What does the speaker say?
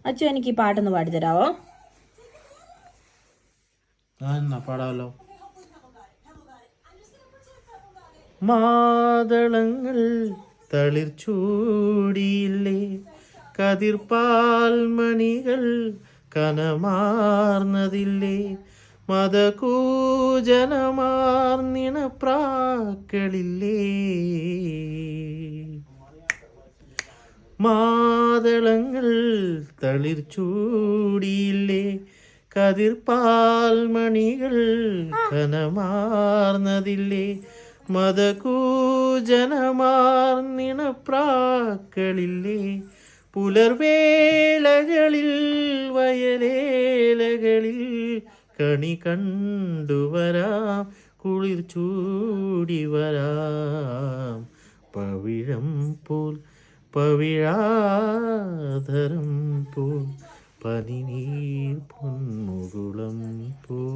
അച്ചു എനിക്ക് ഈ പാട്ടൊന്ന് പാടിത്തരാവോ? പാടാമല്ലോ. മാതളങ്ങൾ തളിർ ചൂടിയില്ലേ, കതിർപ്പാൽ മണികൾ കനമാർന്നതില്ലേ, മതകൂജനമാർന്നിണപ്രാക്കളില്ലേ. മാതളങ്ങൾ തളിർ ചൂടിയില്ലേ, കതിർപ്പാൽ മണികൾ കനമാർന്നതില്ലേ, മതകൂജനമാർന്നിണപ്രാക്കളില്ലേ. പുലർവേളകളിൽ വയലേലകളിൽ കണി കണ്ടുവരാം, കുളിർ ചൂടി വരാം. പവിഴം പോൽ പവിഴാധരം പോൽ പനിനീർ പൊന്മുകുളം പോൽ.